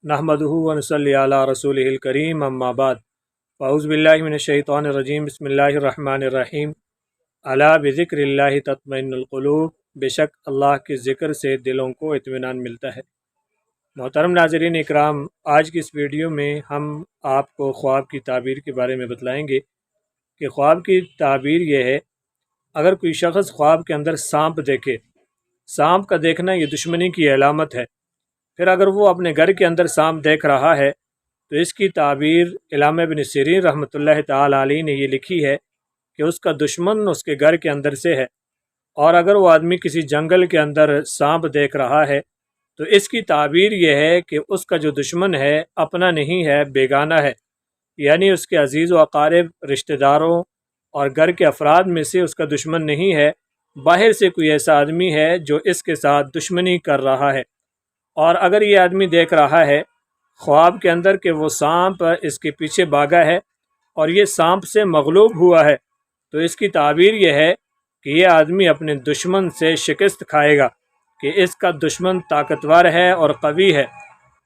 नहमदुहु व नसल्ली अला रसूलिहिल करीम अम्मा बाद फ़अऊज़ु बिल्लाहि मिनश्शैतानिर्रजीम बिस्मिल्लाहिर्रहमानिर्रहीम अला बिज़िक्रिल्लाहि तत्मइन्नुल क़ुलूब। बेशक अल्लाह के ज़िक्र से दिलों को इत्मीनान मिलता है। मोहतरम नाज़रीन इकराम, आज की इस वीडियो में हम आपको ख्वाब की ताबीर के बारे में बतलाएंगे कि ख्वाब की ताबीर ये है, अगर कोई शख्स ख्वाब के अंदर सांप देखे, सांप का देखना ये दुश्मनी की अलामत है। फिर अगर वो अपने घर के अंदर सांप देख रहा है तो इसकी ताबीर इल्लामा इब्न सिरीन रहमतुल्लाह ताला अलैह ने ये लिखी है कि उसका दुश्मन उसके घर के अंदर से है। और अगर वो आदमी किसी जंगल के अंदर सांप देख रहा है तो इसकी ताबीर ये है कि उसका जो दुश्मन है अपना नहीं है, बेगाना है, यानी उसके अजीज़ व अकारिब रिश्तेदारों और घर के अफराद में से उसका दुश्मन नहीं है, बाहर से कोई ऐसा आदमी है जो इसके साथ दुश्मनी कर रहा है। और अगर ये आदमी देख रहा है ख्वाब के अंदर कि वो सांप इसके पीछे भागा है और ये सांप से मगलूब हुआ है, तो इसकी ताबीर ये है कि ये आदमी अपने दुश्मन से शिकस्त खाएगा, कि इसका दुश्मन ताकतवर है और कवी है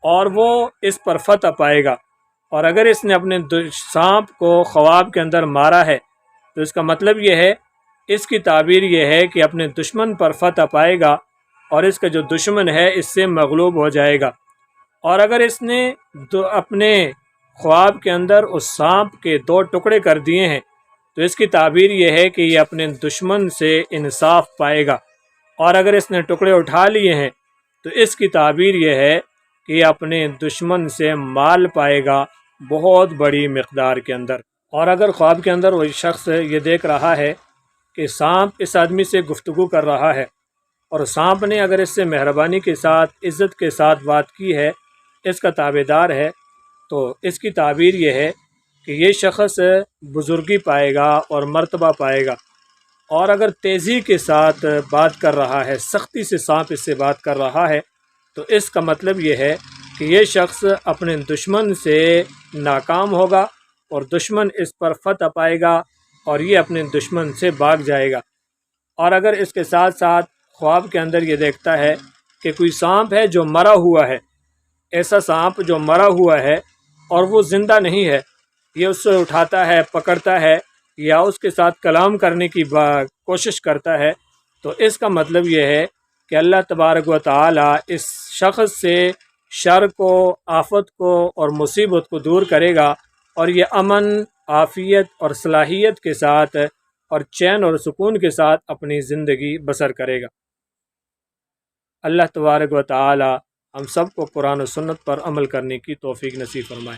और वो इस पर फतह पाएगा। और अगर इसने अपने सांप को ख्वाब के अंदर मारा है तो इसका मतलब ये है, इसकी ताबीर ये है कि अपने दुश्मन पर फतह पाएगा और इसका जो दुश्मन है इससे मगलूब हो जाएगा। और अगर इसने अपने ख्वाब के अंदर उस सांप के 2 टुकड़े कर दिए हैं तो इसकी ताबीर ये है कि ये अपने दुश्मन से इंसाफ पाएगा। और अगर इसने टुकड़े उठा लिए हैं तो इसकी ताबीर ये है कि ये अपने दुश्मन से माल पाएगा बहुत बड़ी मिक़दार के अंदर। और अगर ख्वाब के अंदर वही शख्स ये देख रहा है कि सांप इस आदमी से गुफ्तगू कर रहा है और सांप ने अगर इससे मेहरबानी के साथ, इज़्ज़त के साथ बात की है, इसका ताबेदार है, तो इसकी ताबीर ये है कि ये शख्स बुज़ुर्गी पाएगा और मर्तबा पाएगा। और अगर तेज़ी के साथ बात कर रहा है, सख्ती से सांप इससे बात कर रहा है, तो इसका मतलब ये है कि ये शख्स अपने दुश्मन से नाकाम होगा और दुश्मन इस पर फतह पाएगा और ये अपने दुश्मन से भाग जाएगा। और अगर इसके साथ साथ ख्वाब के अंदर ये देखता है कि कोई सांप है जो मरा हुआ है, ऐसा सांप जो मरा हुआ है और वो ज़िंदा नहीं है, ये उससे उठाता है, पकड़ता है या उसके साथ कलाम करने की कोशिश करता है, तो इसका मतलब ये है कि अल्लाह तबारक व तआला इस शख्स से शर को, आफत को और मुसीबत को दूर करेगा और ये अमन, आफ़ियत और सलाहियत के साथ और चैन और सुकून के साथ अपनी ज़िंदगी बसर करेगा। अल्लाह तबारक व तआला हम सब को कुरान और सुन्नत पर अमल करने की तौफीक नसीब फरमाए।